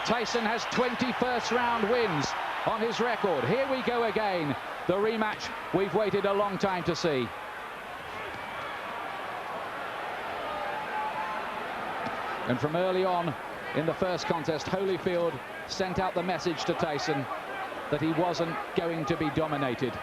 Tyson has 20 first-round wins on his record. Here we go again. The rematch we've waited a long time to see. And from early on in the first contest, Holyfield sent out the message to Tyson that he wasn't going to be dominated.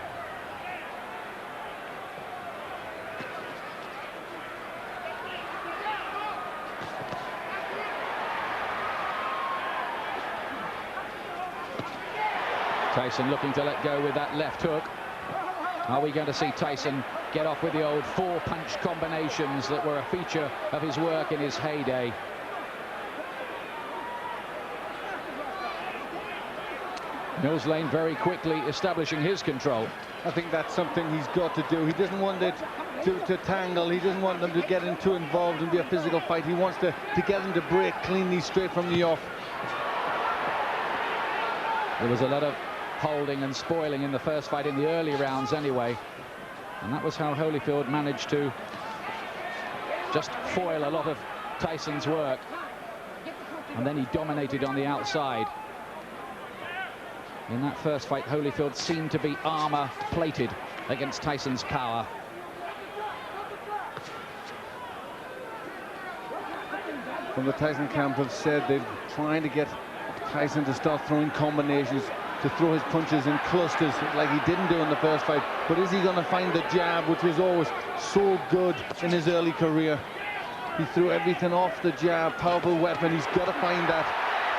Tyson looking to let go with that left hook. Are we going to see Tyson get off with the old four-punch combinations that were a feature of his work in his heyday? Mills Lane very quickly establishing his control. I think that's something he's got to do. He doesn't want it to tangle. He doesn't want them to get too involved and be a physical fight. He wants to get them to break cleanly straight from the off. There was a lot of holding and spoiling in the first fight in the early rounds anyway. And that was how Holyfield managed to just foil a lot of Tyson's work. And then he dominated on the outside. In that first fight, Holyfield seemed to be armor-plated against Tyson's power. From the Tyson camp have said they're trying to get Tyson to start throwing combinations, to throw his punches in clusters like he didn't do in the first fight. But is he going to find the jab, which was always so good in his early career? He threw everything off the jab, powerful weapon. He's got to find that.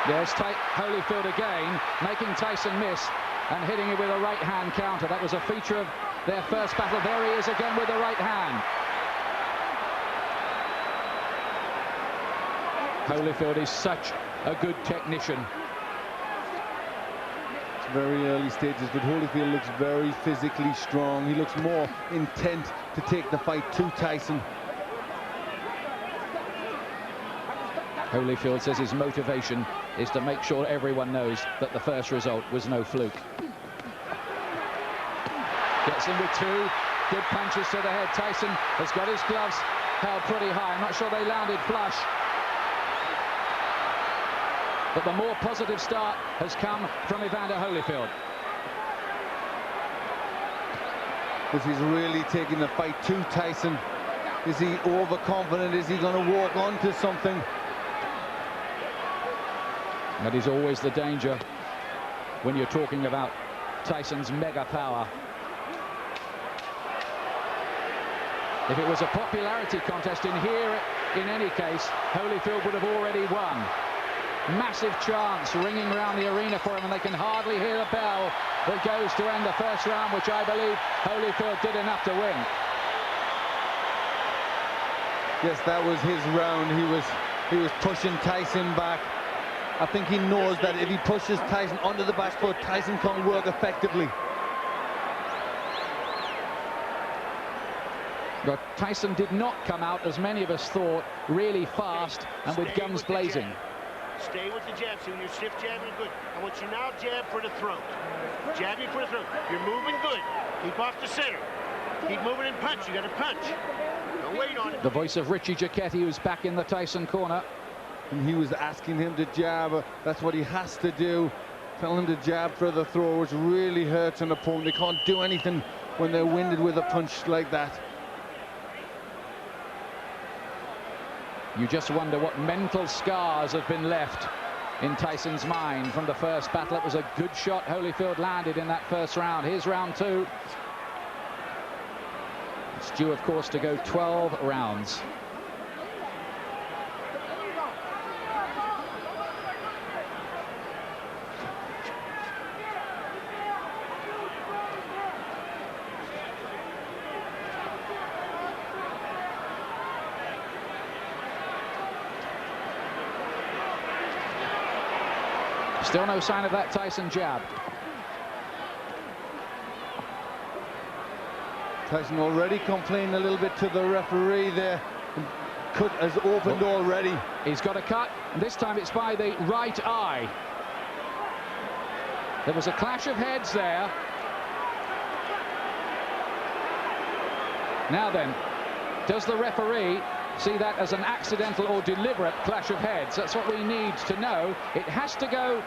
There's Holyfield again, making Tyson miss and hitting it with a right-hand counter. That was a feature of their first battle. There he is again with the right hand. Holyfield is such a good technician. It's very early stages, but Holyfield looks very physically strong. He looks more intent to take the fight to Tyson. Holyfield says his motivation is to make sure everyone knows that the first result was no fluke. Gets in with two. Good punches to the head. Tyson has got his gloves held pretty high. I'm not sure they landed flush. But the more positive start has come from Evander Holyfield. If he's really taking the fight to Tyson, is he overconfident? Is he going to walk onto something? That is always the danger when you're talking about Tyson's mega power. If it was a popularity contest in here, in any case, Holyfield would have already won. Massive chants ringing around the arena for him, and they can hardly hear the bell that goes to end the first round, which I believe Holyfield did enough to win. Yes, that was his round. He was pushing Tyson back. I think he knows that if he pushes Tyson onto the back foot, Tyson can't work effectively. But Tyson did not come out, as many of us thought, really fast and with guns blazing. Stay with the jab, so you're stiff jabbing good. I want you now jab for the throat. Jabbing for the throat. You're moving good. Keep off the center. Keep moving and punch. You got to punch. Don't wait on it. The voice of Richie Giacchetti, who's back in the Tyson corner. And he was asking him to jab. That's what he has to do. Tell him to jab for the throw, which really hurts an opponent. They can't do anything when they're winded with a punch like that. You just wonder what mental scars have been left in Tyson's mind from the first battle. It was a good shot Holyfield landed in that first round. Here's round two. It's due, of course, to go 12 rounds. Still no sign of that Tyson jab. Tyson already complaining a little bit to the referee there. Cut has opened already. He's got a cut, and this time it's by the right eye. There was a clash of heads there. Now then, does the referee see that as an accidental or deliberate clash of heads. That's what we need to know. It has to go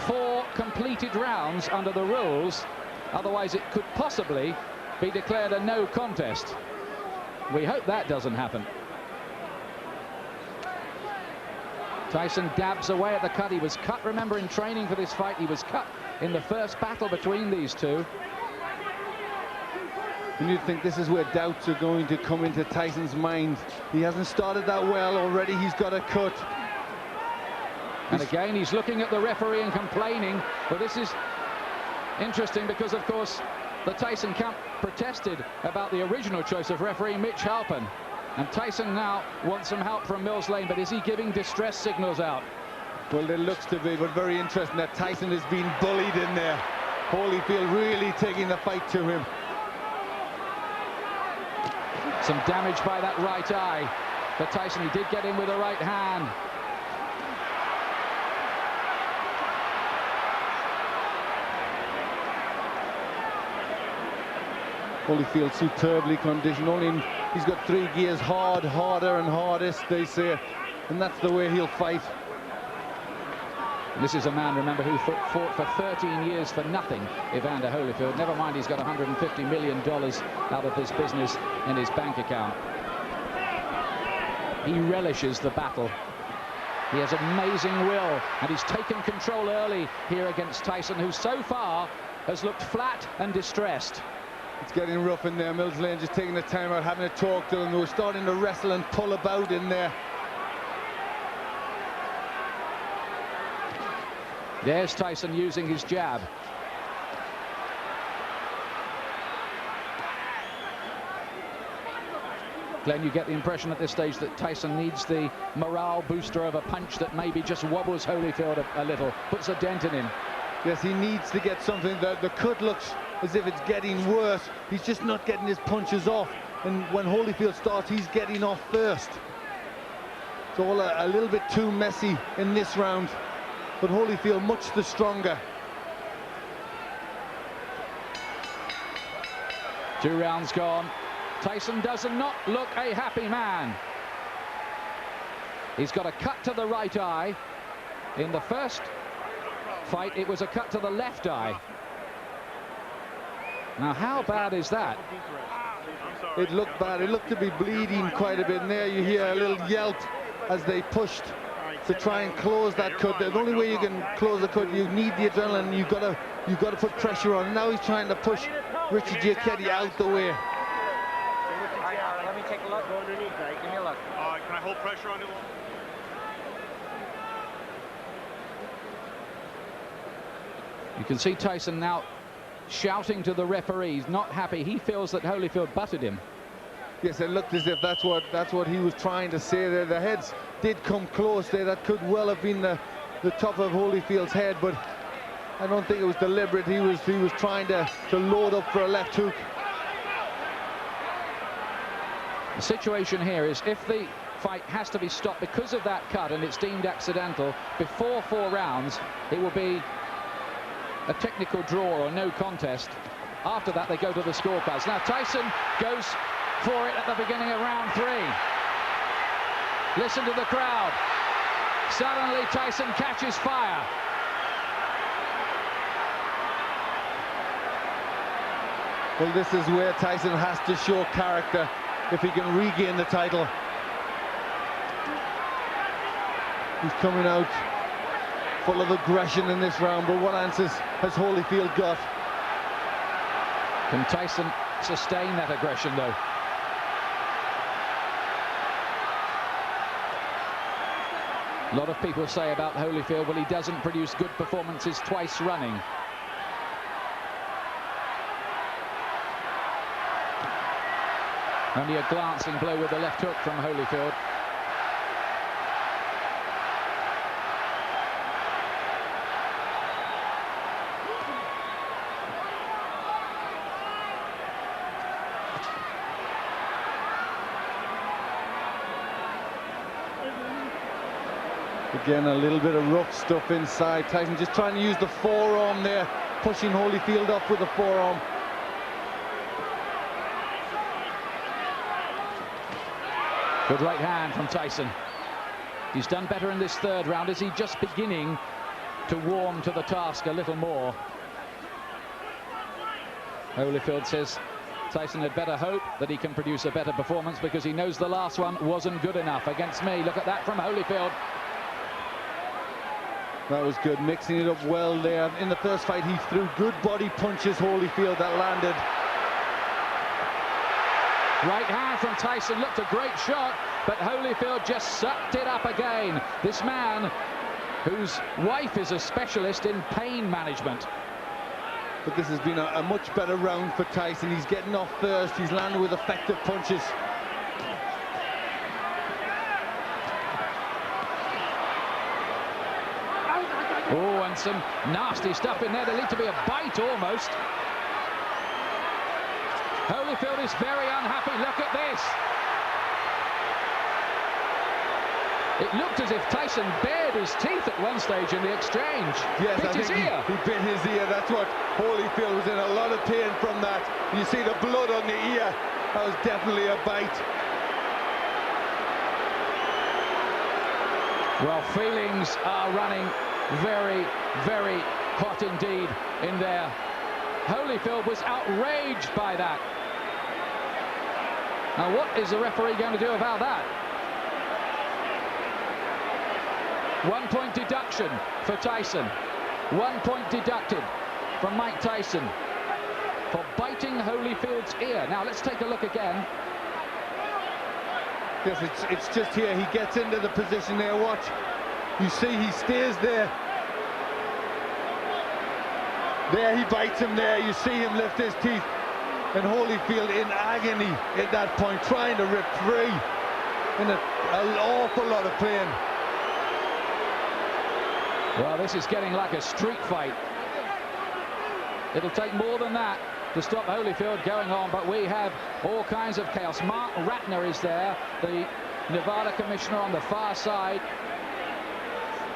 4 completed rounds under the rules, otherwise it could possibly be declared a no contest. We hope that doesn't happen. Tyson dabs away at the cut. He was cut, remember, in training for this fight. He was cut in the first battle between these two. And you'd think this is where doubts are going to come into Tyson's mind. He hasn't started that well already. He's got a cut. And again, he's looking at the referee and complaining. But this is interesting because, of course, the Tyson camp protested about the original choice of referee Mitch Halpin. And Tyson now wants some help from Mills Lane, but is he giving distress signals out? Well, it looks to be, but very interesting that Tyson is being bullied in there. Holyfield really taking the fight to him. Some damage by that right eye for Tyson. He did get in with a right hand. Holyfield superbly conditioned. He's got 3 gears: hard, harder and hardest, they say, and that's the way he'll fight. This is a man, remember, who fought for 13 years for nothing, Evander Holyfield. Never mind, he's got $150 million out of this business in his bank account. He relishes the battle. He has amazing will, and he's taken control early here against Tyson, who so far has looked flat and distressed. It's getting rough in there. Mills Lane just taking the time out, having a talk to them. They were starting to wrestle and pull about in there. There's Tyson using his jab. Glenn, you get the impression at this stage that Tyson needs the morale booster of a punch that maybe just wobbles Holyfield a little, puts a dent in him. Yes, he needs to get something. The cut looks as if it's getting worse. He's just not getting his punches off. And when Holyfield starts, he's getting off first. It's all a little bit too messy in this round. But Holyfield much the stronger. 2 rounds gone. Tyson does not look a happy man. He's got a cut to the right eye. In the first fight, it was a cut to the left eye. Now, how bad is that? It looked bad. It looked to be bleeding quite a bit. And there you hear a little yelp as they pushed to try and close that cut. The only way you can close the cut, you need the adrenaline. You've got to put pressure on. Now he's trying to push Richie Giacchetti out the way. Let me take a look. Go underneath, right? Give me a look. Can I hold pressure on it? You can see Tyson now shouting to the referee. He's not happy. He feels that Holyfield butted him. Yes, it looked as if that's what he was trying to say there. The heads did come close there. That could well have been the top of Holyfield's head, but I don't think it was deliberate. He was trying to load up for a left hook. The situation here is if the fight has to be stopped because of that cut and it's deemed accidental before 4 rounds, it will be a technical draw or no contest. After that, they go to the scorecards. Now, Tyson goes for it at the beginning of round 3. Listen to the crowd. Suddenly, Tyson catches fire. Well, this is where Tyson has to show character if he can regain the title. He's coming out full of aggression in this round, but what answers has Holyfield got? Can Tyson sustain that aggression, though? A lot of people say about Holyfield, well, he doesn't produce good performances twice running. Only a glancing blow with the left hook from Holyfield. Again, a little bit of rough stuff inside. Tyson just trying to use the forearm there, pushing Holyfield up with the forearm. Good right hand from Tyson. He's done better in this third round. Is he just beginning to warm to the task a little more? Holyfield says Tyson had better hope that he can produce a better performance because he knows the last one wasn't good enough against me. Look at that from Holyfield. That was good, mixing it up well there. In the first fight, he threw good body punches, Holyfield, that landed. Right hand from Tyson, looked a great shot, but Holyfield just sucked it up again. This man, whose wife is a specialist in pain management. But this has been a much better round for Tyson. He's getting off first, he's landing with effective punches. Oh, and some nasty stuff in there. There lead to be a bite almost. Holyfield is very unhappy. Look at this. It looked as if Tyson bared his teeth at one stage in the exchange. Yes, bit his ear. He bit his ear. That's what Holyfield was in a lot of pain from that. You see the blood on the ear. That was definitely a bite. Well, feelings are running very, very hot indeed in there. Holyfield was outraged by that. Now, what is the referee going to do about that? 1 point deduction for Tyson. 1 point deducted from Mike Tyson for biting Holyfield's ear. Now, let's take a look again. Yes, it's just here. He gets into the position there. Watch. You see, he stays there. There, he bites him there. You see him lift his teeth. And Holyfield in agony at that point, trying to rip free. In an awful lot of pain. Well, this is getting like a street fight. It'll take more than that to stop Holyfield going on, but we have all kinds of chaos. Mark Ratner is there, the Nevada commissioner on the far side.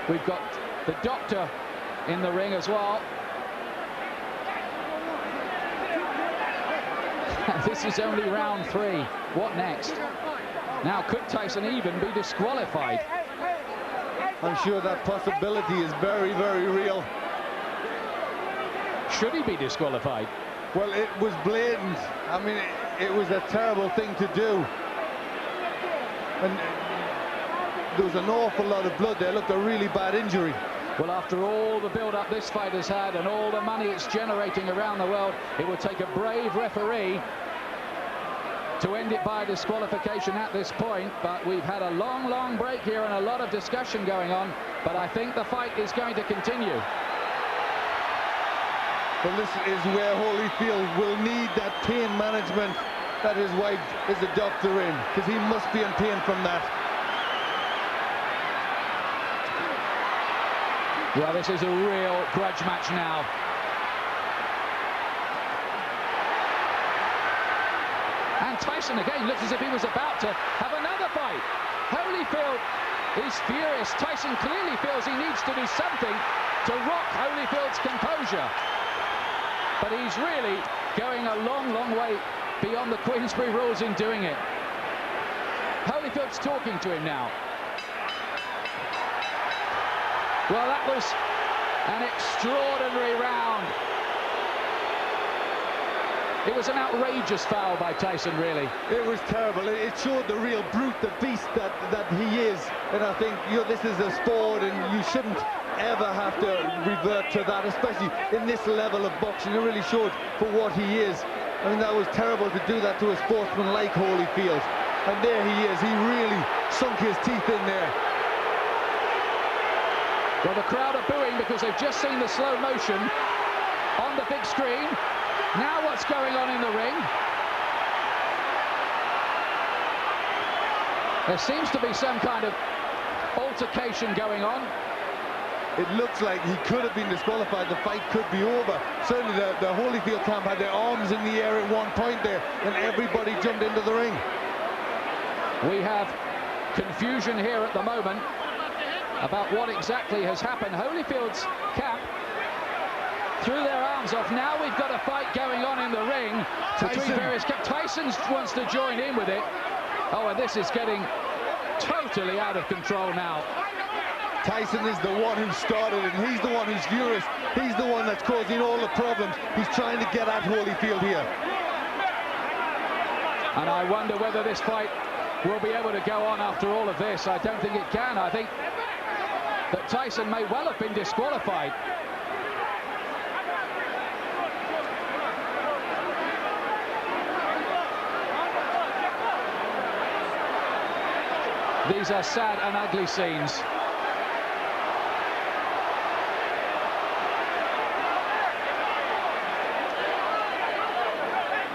We've got the doctor in the ring as well. This is only round 3. What next? Now, could Tyson even be disqualified? I'm sure that possibility is very, very real. Should he be disqualified? Well, it was blatant. I mean, it was a terrible thing to do. And there was an awful lot of blood there. Looked a really bad injury. Well, after all the build-up this fight has had and all the money it's generating around the world, it would take a brave referee to end it by disqualification at this point. But we've had a long, long break here and a lot of discussion going on. But I think the fight is going to continue. Well, this is where Holyfield will need that pain management that his wife is a doctor in, because he must be in pain from that. Well, this is a real grudge match now. And Tyson again looks as if he was about to have another fight. Holyfield is furious. Tyson clearly feels he needs to do something to rock Holyfield's composure. But he's really going a long, long way beyond the Queensberry rules in doing it. Holyfield's talking to him now. Well, that was an extraordinary round. It was an outrageous foul by Tyson, really. It was terrible. It showed the real brute, the beast that he is. And I think, you know, this is a sport and you shouldn't ever have to revert to that, especially in this level of boxing. It really showed for what he is. I mean, that was terrible to do that to a sportsman like Holyfield. And there he is. He really sunk his teeth in there. Well, the crowd are booing because they've just seen the slow motion on the big screen. Now what's going on in the ring? There seems to be some kind of altercation going on. It looks like he could have been disqualified. The fight could be over. Certainly the Holyfield camp had their arms in the air at one point there, and everybody jumped into the ring. We have confusion here at the moment about what exactly has happened. Holyfield's camp threw their arms off. Now we've got a fight going on in the ring between various camps. Tyson wants to join in with it. Oh, and this is getting totally out of control now. Tyson is the one who started it, and he's the one who's furious. He's the one that's causing all the problems. He's trying to get at Holyfield here. And I wonder whether this fight will be able to go on after all of this. I don't think it can. I think that Tyson may well have been disqualified. These are sad and ugly scenes.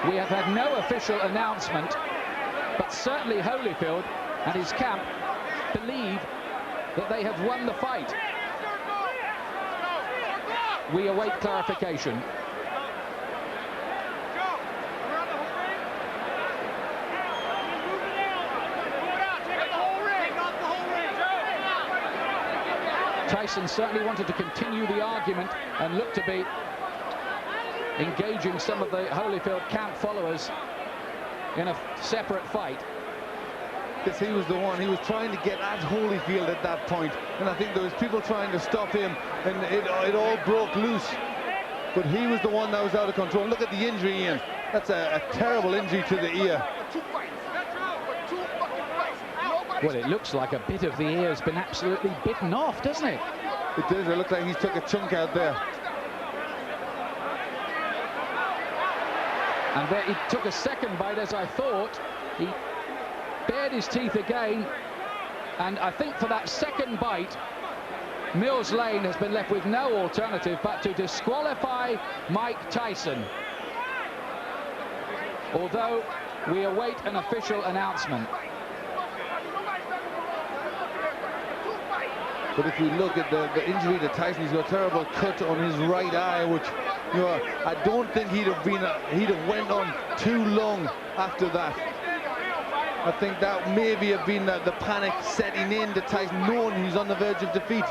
We have had no official announcement, but certainly Holyfield and his camp believe that they have won the fight. We await clarification. Tyson certainly wanted to continue the argument and looked to be engaging some of the Holyfield camp followers in a separate fight. Yes, he was the one. He was trying to get at Holyfield at that point, and I think there was people trying to stop him, and it all broke loose. But he was the one that was out of control. Look at the injury, Ian. That's a terrible injury to the ear. Well, it looks like a bit of the ear has been absolutely bitten off, doesn't it? It does. It looks like he's took a chunk out there. And there he took a second bite, as I thought. He bared his teeth again, and I think for that second bite, Mills Lane has been left with no alternative but to disqualify Mike Tyson. Although we await an official announcement. But if we look at the injury to Tyson, he's got a terrible cut on his right eye, which, you know, I don't think he'd have went on too long after that. I think that maybe have been the panic setting in to Tyson, knowing he's on the verge of defeat.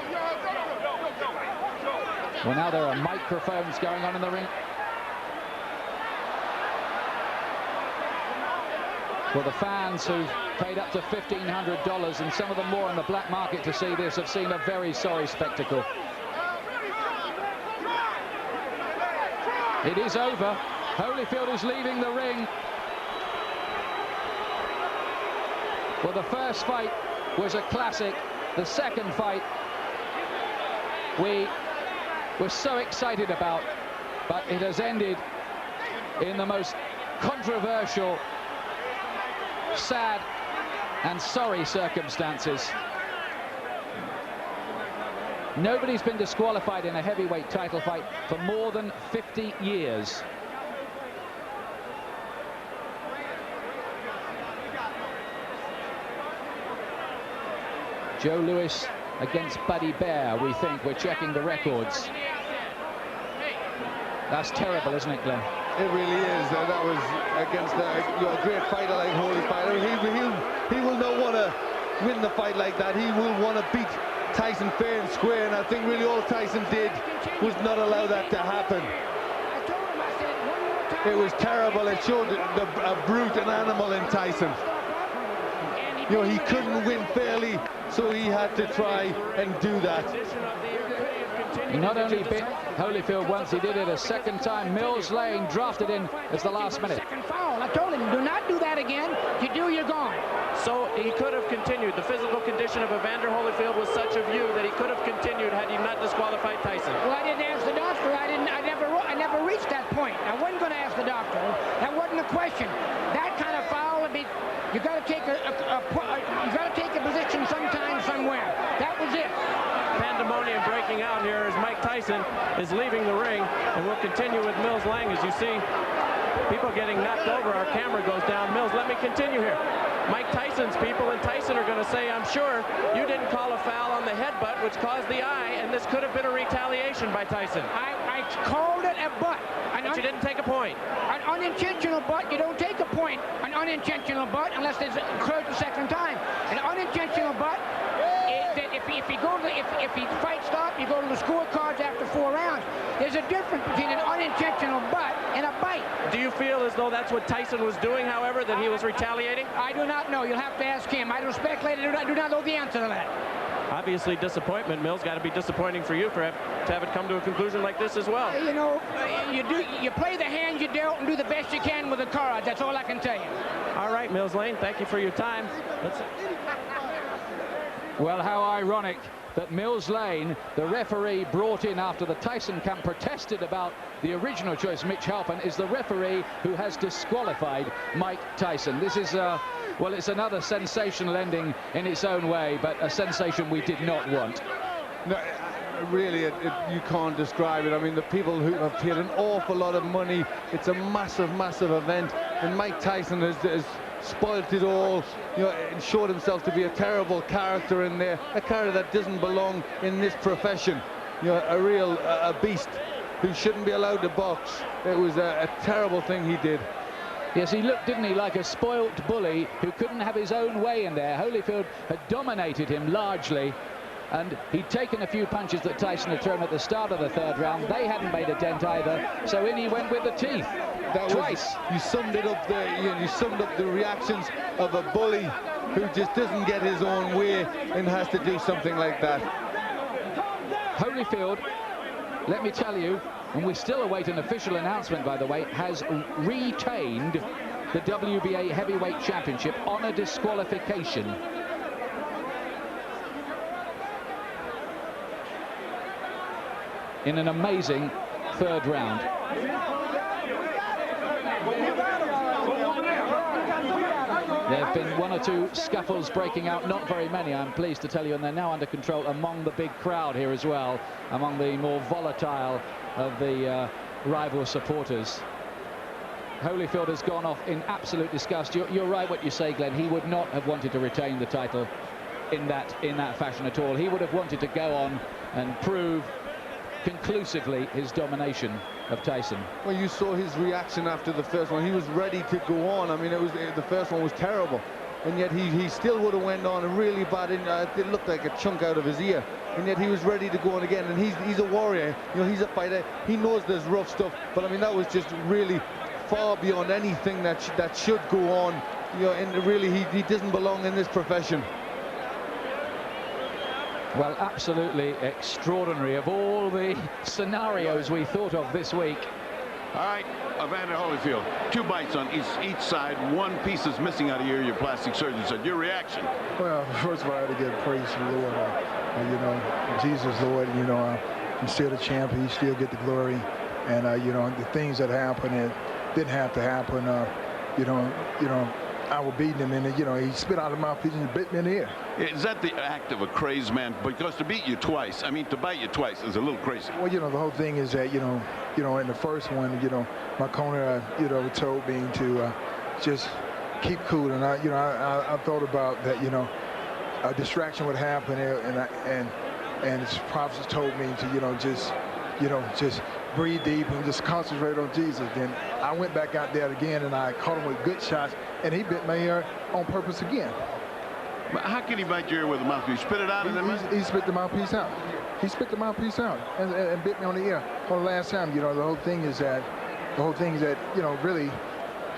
Well, now there are microphones going on in the ring. Well, the fans who've paid up to $1,500 and some of them more on the black market to see this have seen a very sorry spectacle. It is over. Holyfield is leaving the ring. Well, the first fight was a classic. The second fight we were so excited about, but it has ended in the most controversial, sad and sorry circumstances. Nobody's been disqualified in a heavyweight title fight for more than 50 years. Joe Louis against Buddy Bear, we think. We're checking the records. That's terrible, isn't it, Glenn? It really is. That was against a great fighter like Holyfield. He will not want to win the fight like that. He will want to beat Tyson fair and square, and I think really all Tyson did was not allow that to happen. It was terrible. It showed a brute, an animal in Tyson. You know, he couldn't win fairly, so he had to try and do that. He not only bit Holyfield once, he did it a second time. Mills Lane drafted in as the last minute. Second foul. I told him, do not do that again. If you do, you're gone. So he could have continued. The physical condition of Evander Holyfield was such a view that he could have continued had he not disqualified Tyson. Well, I didn't ask the doctor. I never reached that point. I wasn't going to ask the doctor. That wasn't a question. That kind of foul, you got to take a position sometime, somewhere. That was it. Pandemonium breaking out here as Mike Tyson is leaving the ring, and we'll continue with Mills Lang. As you see, people getting knocked over. Our camera goes down. Mills, let me continue here. Mike Tyson's people and Tyson are going to say, I'm sure you didn't call a foul on the headbutt, which caused the eye, and this could have been a retaliation by Tyson. I called it a butt. But you didn't take a point. An unintentional butt, you don't take a point. An unintentional butt, unless it's occurred the second time. An unintentional butt, if he fight stop, you go to the scorecards after 4 rounds. There's there's a difference between an unintentional butt and a bite. Do you feel as though that's what Tyson was doing, however, that he was retaliating? I do not know. You'll have to ask him. I don't speculate. I do not know the answer to that. Obviously, disappointment, Mills. Got to be disappointing for you to have it come to a conclusion like this as well. You know, you play the hand you dealt and do the best you can with the cards. That's all I can tell you. All right, Mills Lane, thank you for your time. Well, how ironic that Mills Lane, the referee brought in after the Tyson camp protested about the original choice, Mitch Halpin, is the referee who has disqualified Mike Tyson. This is, well, it's another sensational ending in its own way, but a sensation we did not want. No, really, you can't describe it. I mean, the people who have paid an awful lot of money, it's a massive, massive event, and Mike Tyson has spoilt it all, you know, and showed himself to be a terrible character in there, a character that doesn't belong in this profession, you know, a real beast who shouldn't be allowed to box. It was a terrible thing he did. Yes, he looked, didn't he, like a spoilt bully who couldn't have his own way in there. Holyfield had dominated him largely, and he'd taken a few punches that Tyson had thrown at the start of the third round. They hadn't made a dent either, so in he went with the teeth. Twice. You summed it up there, Ian. You summed up the reactions of a bully who just doesn't get his own way and has to do something like that. Holyfield, let me tell you, and we still await an official announcement, by the way, has retained the WBA Heavyweight Championship on a disqualification. In an amazing third round. There have been one or two scuffles breaking out, not very many, I'm pleased to tell you, and they're now under control among the big crowd here as well, among the more volatile of the rival supporters. Holyfield has gone off in absolute disgust. You're right what you say, Glenn. He would not have wanted to retain the title in that fashion at all. He would have wanted to go on and prove conclusively his domination of Tyson. Well, you saw his reaction after the first one. He was ready to go on. I mean, the first one was terrible, and yet he still would have went on, and really bad. It looked like a chunk out of his ear, and yet he was ready to go on again. And he's a warrior. You know, he's a fighter. He knows there's rough stuff, but I mean, that was just really far beyond anything that should go on. You know, and really, he doesn't belong in this profession. Well, absolutely extraordinary. Of all the scenarios we thought of this week. All right, Evander Holyfield, 2 bites on each side. 1 piece is missing out of your ear, your plastic surgeon said. Your reaction? Well, first of all, I had to give praise to the Lord. You know, Jesus, Lord, you know, he's still the champ. He still get the glory. And, you know, the things that happened, it didn't have to happen. You know, I was beating him, and you know, he spit out of my mouthpiece and bit me in the ear. Is that the act of a crazed man? Because to beat you twice, I mean, to bite you twice is a little crazy. Well, you know, the whole thing is that, you know, in the first one, you know, my corner, you know, told me to just keep cool, and I thought about that, you know, a distraction would happen, and his prophets told me to, just breathe deep and just concentrate on Jesus. Then I went back out there again, and I caught him with good shots, and he bit my ear on purpose again. But how can he bite your ear with a mouthpiece? Spit it out? He spit the mouthpiece out. He spit the mouthpiece out and bit me on the ear. On the last time, you know, the whole thing is that, you know, really,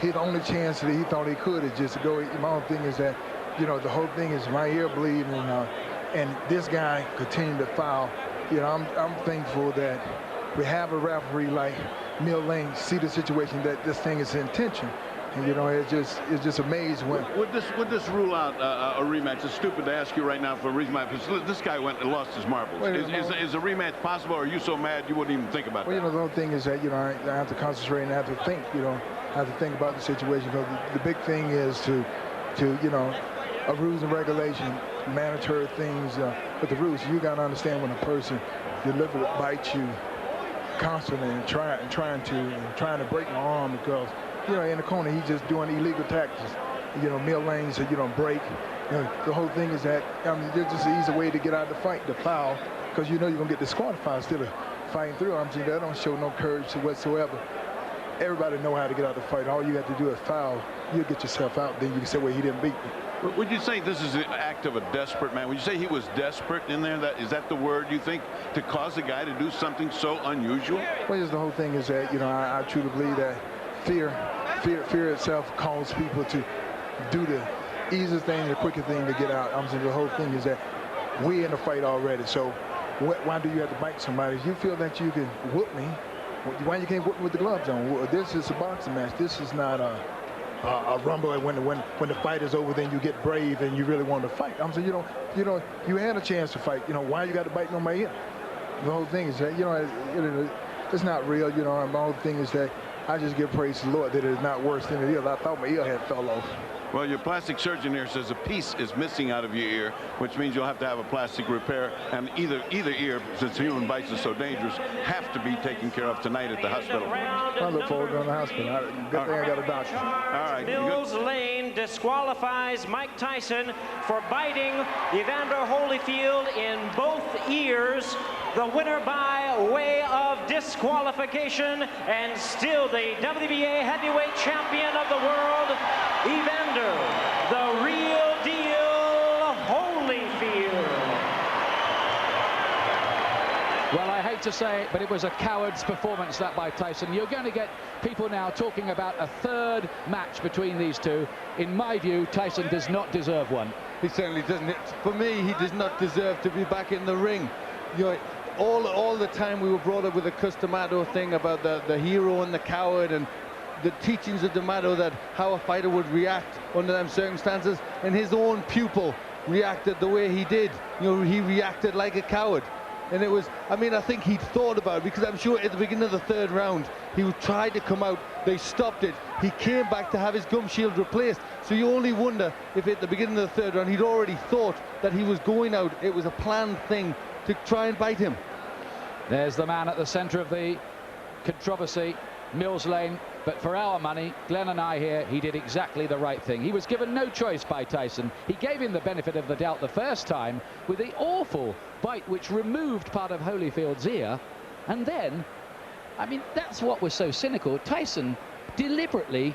his only chance that he thought he could is just to go. My whole thing is that, you know, the whole thing is my ear bleeding, and this guy continued to foul. You know, I'm thankful that we have a referee like Mills Lane see the situation that this thing is intention. And, you know, it's just amazing when. Would this rule out a rematch? It's stupid to ask you right now for a rematch. This guy went and lost his marbles. Is a rematch possible, or are you so mad you wouldn't even think about well, that? You know, the whole thing is that, you know, I have to concentrate and I have to think, you know, I have to think about the situation. Because the big thing is to you know, a rules and regulation, mandatory things with the rules. You got to understand when a person deliberately bites you constantly and trying to break my arm because, you know, in the corner he's just doing illegal tactics. You know, Mills Lane said you don't break. You know, the whole thing is that there's just an easy way to get out of the fight, the foul, because you know you're gonna get disqualified instead of fighting through. I'm saying that don't show no courage whatsoever. Everybody know how to get out of the fight. All you have to do is foul. You'll get yourself out. Then you can say, well, he didn't beat me. Would you say this is an act of a desperate man? Would you say he was desperate in there? Is that the word you think, to cause a guy to do something so unusual? Well, just the whole thing is that, you know, I truly believe that fear itself calls people to do the easiest thing, the quickest thing to get out. I'm saying the whole thing is that we're in a fight already. So why do you have to bite somebody? If you feel that you can whoop me, why you can't whoop me with the gloves on? This is a boxing match. This is not a rumble. When the fight is over, then you get brave and you really want to fight. I'm saying, you had a chance to fight. You know, why you got to bite on my ear? The whole thing is that, it's not real. You know, the whole thing is that I just give praise to the Lord that it's not worse than it is. I thought my ear had fell off. Well, your plastic surgeon here says a piece is missing out of your ear, which means you'll have to have a plastic repair, and either ear, since human bites are so dangerous, have to be taken care of tonight at the hospital. I look forward to going to the hospital. Good thing I got a doctor. All right. Mills Lane disqualifies Mike Tyson for biting Evander Holyfield in both ears. The winner by way of disqualification, and still the WBA heavyweight champion of the world, Evander, the real deal, Holyfield. Well, I hate to say it, but it was a coward's performance, that by Tyson. You're going to get people now talking about a third match between these two. In my view, Tyson does not deserve one. He certainly doesn't. For me, he does not deserve to be back in the ring. You know, all the time we were brought up with the Customato thing about the hero and the coward, and the teachings of D'Amato that how a fighter would react under them circumstances, and his own pupil reacted the way he did. You know, he reacted like a coward. And it was, I mean, I think he'd thought about it, because I'm sure at the beginning of the third round he tried to come out, they stopped it, he came back to have his gum shield replaced. So you only wonder if at the beginning of the third round he'd already thought that he was going out. It was a planned thing to try and bite him. There's the man at the center of the controversy, Mills Lane. But for our money, Glenn and I here, he did exactly the right thing. He was given no choice by Tyson. He gave him the benefit of the doubt the first time with the awful bite which removed part of Holyfield's ear. And then, I mean, that's what was so cynical. Tyson deliberately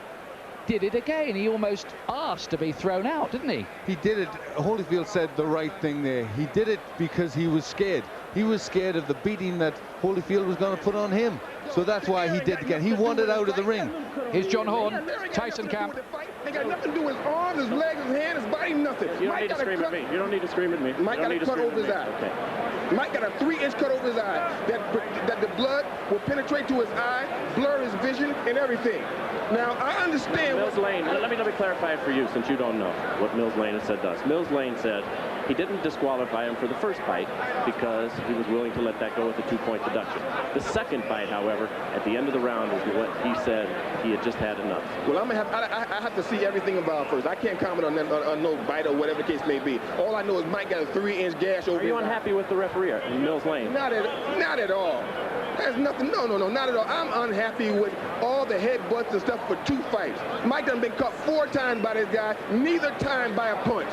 did it again. He almost asked to be thrown out, didn't he? He did it. Holyfield said the right thing there. He did it because he was scared. He was scared of the beating that Holyfield was going to put on him. So that's why he did it again. He wanted out of the ring. Here's John Horn, Tyson camp. Ain't got nothing to do with his arms, his legs, his hands, his body, nothing. You don't need to scream at me. You don't need to scream at me. Mike got a cut over his eye. Okay. Mike got a 3-inch cut over his eye. That the blood will penetrate to his eye, blur his vision, and everything. Now, I understand. Mills Lane, let me clarify it for you, since you don't know what Mills Lane has said to us. Mills Lane said he didn't disqualify him for the first fight because he was willing to let that go with a 2-point deduction. The second fight, however, at the end of the round is what he said he had just had enough. Well, I have to see everything about it first. I can't comment on no bite or whatever the case may be. All I know is Mike got a 3-inch gash over his eye. Are you unhappy with the referee in Mills Lane? Not at all. There's nothing, no, not at all. I'm unhappy with all the headbutts and stuff for 2 fights. Mike done been caught 4 times by this guy, neither time by a punch.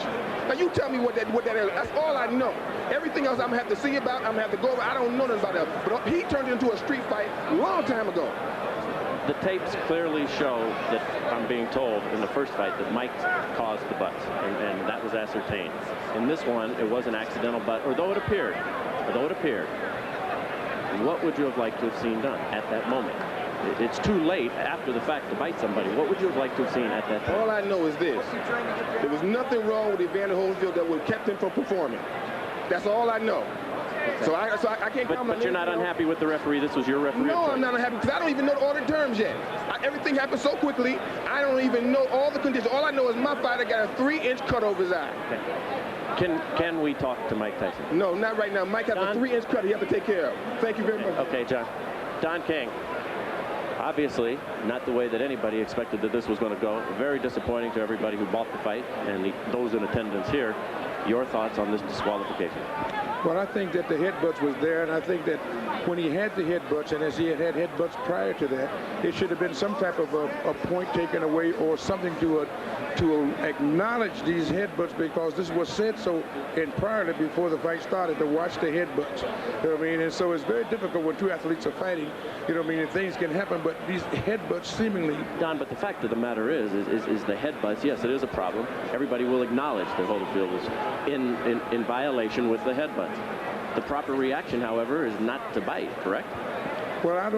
Now you tell me what that is. That's all I know. Everything else I'm gonna have to see about, I'm gonna have to go over. I don't know nothing about that. But he turned it into a street fight a long time ago. The tapes clearly show that, I'm being told, in the first fight that Mike caused the butts, and that was ascertained. In this one, it was an accidental butt, although it appeared. What would you have liked to have seen done at that moment? It's too late after the fact to bite somebody. What would you have liked to have seen at that time? All I know is this. There was nothing wrong with Evander Holyfield that would have kept him from performing. That's all I know. Okay. So I can't comment. But you're not unhappy with the referee? This was your referee? No, I'm not unhappy because I don't even know all the terms yet. Everything happened so quickly, I don't even know all the conditions. All I know is my fighter got a 3-inch cut over his eye. Okay. Can we talk to Mike Tyson? No, not right now. Mike has a 3-inch cut he has to take care of. Thank you very much. Okay, John. Don King. Obviously, not the way that anybody expected that this was going to go. Very disappointing to everybody who bought the fight and those in attendance here. Your thoughts on this disqualification? Well, I think that the headbutts was there, and I think that when he had the headbutts, and as he had headbutts prior to that, it should have been some type of a point taken away or something to acknowledge these headbutts, because this was said so in prior to before the fight started, to watch the headbutts. You know what I mean? And so it's very difficult when two athletes are fighting. You know what I mean? And things can happen, but these headbutts seemingly. Don, but the fact of the matter is the headbutts. Yes, it is a problem. Everybody will acknowledge that Holyfield was in violation with the headbutts. The proper reaction, however, is not to bite, correct? Well,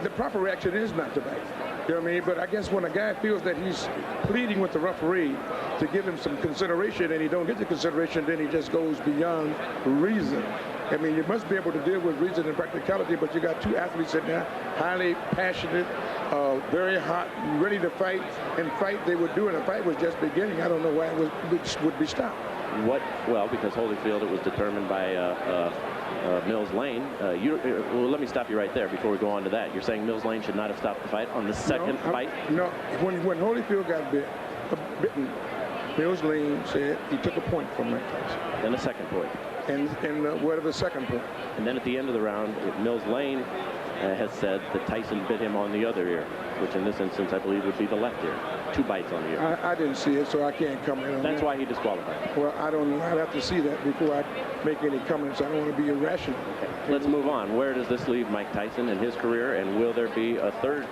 the proper reaction is not to bite. You know what I mean? But I guess when a guy feels that he's pleading with the referee to give him some consideration and he don't get the consideration, then he just goes beyond reason. I mean, you must be able to deal with reason and practicality, but you got two athletes in there, highly passionate, very hot, ready to fight, and fight they would do, and the fight was just beginning. I don't know why it would be stopped. Well, because Holyfield, it was determined by Mills Lane. Well, let me stop you right there before we go on to that. You're saying Mills Lane should not have stopped the fight on the second fight? No, when Holyfield got bitten, Mills Lane said he took a point from Mike Tyson. Then a second point. And what of the second point? And then at the end of the round, Mills Lane has said that Tyson bit him on the other ear, which in this instance I believe would be the left ear. 2 bites on the ear. I didn't see it, so I can't comment on that. That's why he disqualified. Well, I don't know. I'd have to see that before I make any comments. I don't want to be irrational. Okay. Let's move on. Where does this leave Mike Tyson in his career, and will there be a third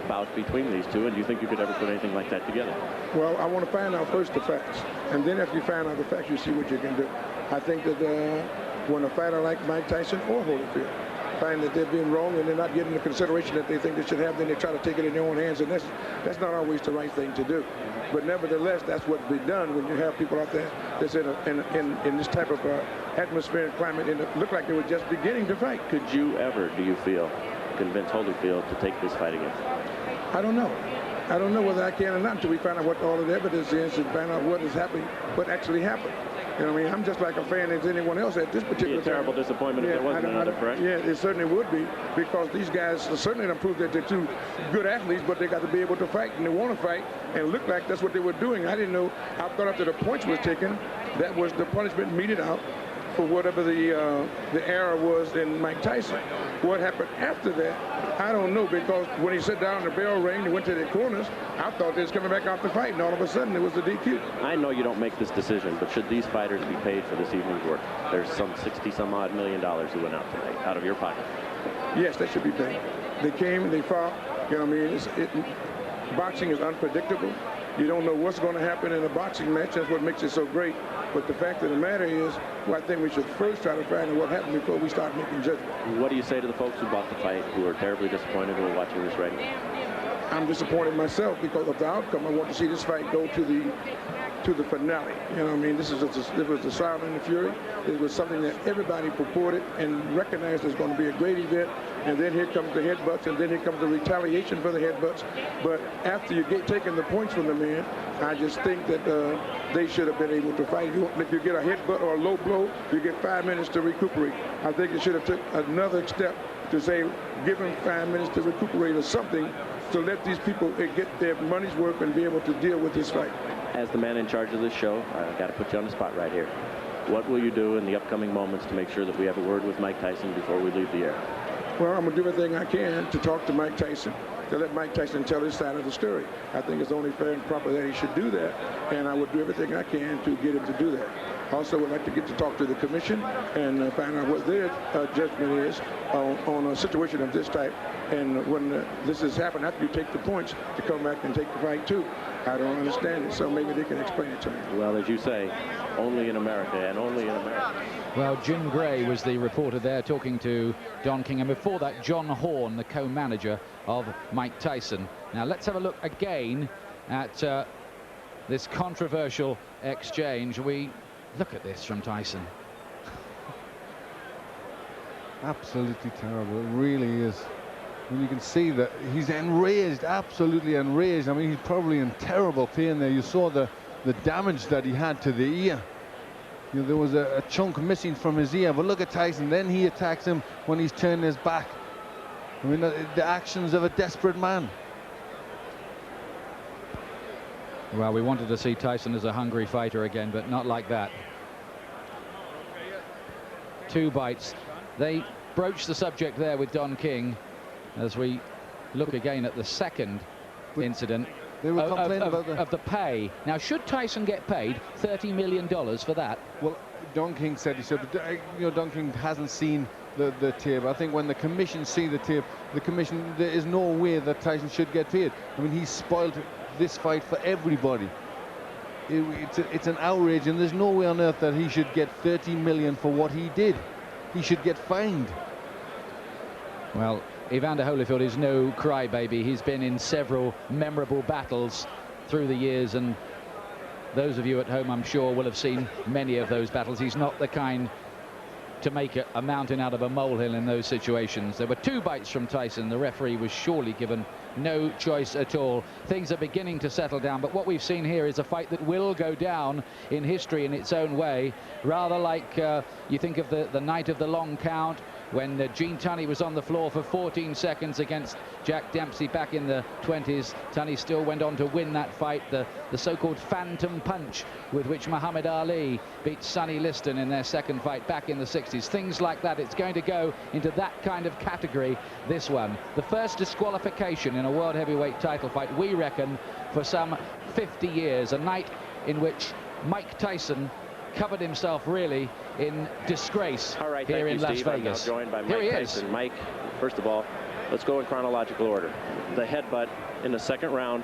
bout between these two, and do you think you could ever put anything like that together? Well, I want to find out first the facts, and then if you find out the facts, you see what you can do. I think that when a fighter like Mike Tyson or Holyfield find that they're being wrong and they're not getting the consideration that they think they should have, then they try to take it in their own hands, and that's not always the right thing to do. But nevertheless, that's what's been done when you have people out there that's in this type of atmosphere and climate, and it looked like they were just beginning to fight. Could you ever, do you feel, convince Holyfield to take this fight again? I don't know. I don't know whether I can or not until we find out what all of the evidence is and find out what is happening, what actually happened. You know what I mean? I'm just like a fan as anyone else at this particular time. Terrible disappointment if there wasn't another, correct? Yeah, it certainly would be, because these guys certainly don't prove that they're two good athletes, but they got to be able to fight, and they want to fight, and it looked like that's what they were doing. I didn't know. I thought after the points was taken, that was the punishment meted out for whatever the error was in Mike Tyson. What happened after that, I don't know, because when he sat down, the bell rang, he went to the corners, I thought they was coming back out to fight, and all of a sudden it was the DQ. I know you don't make this decision, but should these fighters be paid for this evening's work? There's some $60-some-odd million who went out tonight, out of your pocket. Yes, they should be paid. They came, they fought, you know what I mean? Boxing is unpredictable. You don't know what's going to happen in a boxing match. That's what makes it so great. But the fact of the matter is, well, I think we should first try to find out what happened before we start making judgment. What do you say to the folks who bought the fight, who are terribly disappointed, who are watching this right now? I'm disappointed myself because of the outcome. I want to see this fight go to the finale. You know what I mean? This was the Sound and the Fury. It was something that everybody purported and recognized as going to be a great event. And then here comes the headbutts, and then here comes the retaliation for the headbutts. But after you get taking the points from the man, I just think that they should have been able to fight. If you get a headbutt or a low blow, you get 5 minutes to recuperate. I think it should have took another step to say, give them 5 minutes to recuperate or something, to let these people get their money's worth and be able to deal with this fight. As the man in charge of this show, I've got to put you on the spot right here. What will you do in the upcoming moments to make sure that we have a word with Mike Tyson before we leave the air? Well, I'm going to do everything I can to talk to Mike Tyson, to let Mike Tyson tell his side of the story. I think it's only fair and proper that he should do that, and I would do everything I can to get him to do that. Also, would like to get to talk to the commission and find out what their judgment is on a situation of this type. And when this has happened, after you take the points, to come back and take the fight too. I don't understand it, so maybe they can explain it to me. Well, as you say, only in America, and only in America. Well, Jim Gray was the reporter there talking to Don King, and before that, John Horn, the co-manager of Mike Tyson. Now, let's have a look again at this controversial exchange. We look at this from Tyson. Absolutely terrible. It really is. And you can see that he's enraged, absolutely enraged. I mean, he's probably in terrible pain there. You saw the damage that he had to the ear. You know, there was a chunk missing from his ear. But look at Tyson. Then he attacks him when he's turned his back. I mean, the actions of a desperate man. Well, we wanted to see Tyson as a hungry fighter again, but not like that. 2 bites. They broached the subject there with Don King as we look again at the second incident. They were complaining about the pay. Now, should Tyson get paid $30 million for that? Well, Don King said he should. You know, Don King hasn't seen the tape. I think when the commission see the tape, the commission, there is no way that Tyson should get paid. I mean, he's spoiled this fight for everybody. It's an outrage, and there's no way on earth that he should get $30 million for what he did. He should get fined. Well, Evander Holyfield is no crybaby. He's been in several memorable battles through the years, and those of you at home, I'm sure, will have seen many of those battles. He's not the kind to make a mountain out of a molehill in those situations. There were 2 bites from Tyson. The referee was surely given no choice at all. Things are beginning to settle down, but what we've seen here is a fight that will go down in history in its own way, rather like you think of the night of the long count, when Gene Tunney was on the floor for 14 seconds against Jack Dempsey back in the 20s. Tunney still went on to win that fight, the so-called phantom punch with which Muhammad Ali beat Sonny Liston in their second fight back in the 60s. Things like that. It's going to go into that kind of category, this one. The first disqualification in a world heavyweight title fight, we reckon, for some 50 years. A night in which Mike Tyson covered himself really in disgrace here in Las Vegas. I'm now joined by Mike Tyson. Mike, first of all, let's go in chronological order. The headbutt in the second round.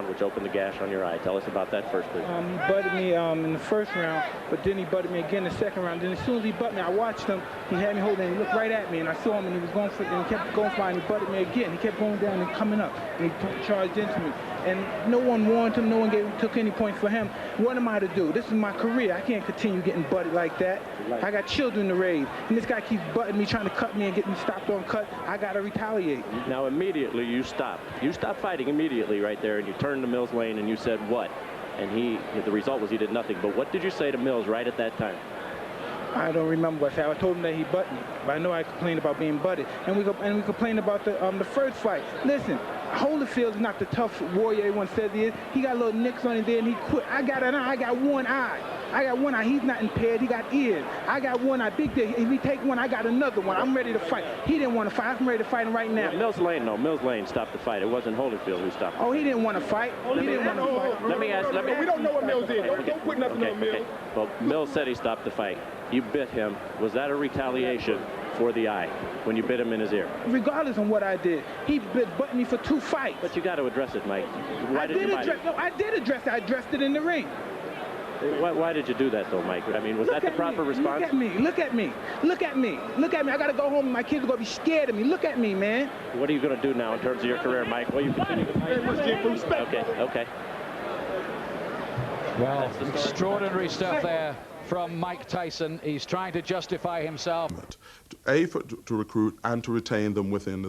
Which opened the gash on your eye. Tell us about that first, please. He butted me in the first round, but then he butted me again in the second round. Then as soon as he butted me, I watched him. He had me holding, and he looked right at me, and I saw him, and he was going for, and he kept going for it, and he butted me again. He kept going down and coming up, and he charged into me. And no one warned him. No one took any points for him. What am I to do? This is my career. I can't continue getting butted like that. I got children to raise, and this guy keeps butting me, trying to cut me and get me stopped on cut. I got to retaliate. Now, immediately you stopped. You stopped fighting immediately right there, and you turned to Mills Lane, and you said what? And the result was he did nothing. But what did you say to Mills right at that time? I don't remember what I said. I told him that he butted me, but I know I complained about being butted, and we complained about the first fight. Listen, Holyfield is not the tough warrior everyone says he is. He got little nicks on his there, and he quit. I got an eye. I got one eye. I got one eye. He's not impaired. He got ears. I got one eye. Big day. If he take one, I got another one. I'm ready to fight. He didn't want to fight. I'm ready to fight him right now. Mills Lane stopped the fight. It wasn't Holyfield who stopped. Oh, he didn't want to fight. He didn't want to fight. Let me ask. We don't know what Mills did. Don't put nothing on Mills. Well, Mills said he stopped the fight. You bit him. Was that a retaliation for the eye when you bit him in his ear? Regardless of what I did, he butted me for 2 fights. But you got to address it, Mike. Why did you bite him? No, I did address it. I addressed it in the ring. Why did you do that, though, Mike? I mean, was that the proper response? Look at me. Look at me. Look at me. Look at me. I got to go home, and my kids are going to be scared of me. Look at me, man. What are you going to do now in terms of your career, Mike? Well, you continue to fight. Okay. Well, extraordinary stuff there from Mike Tyson. He's trying to justify himself. To recruit and to retain them within the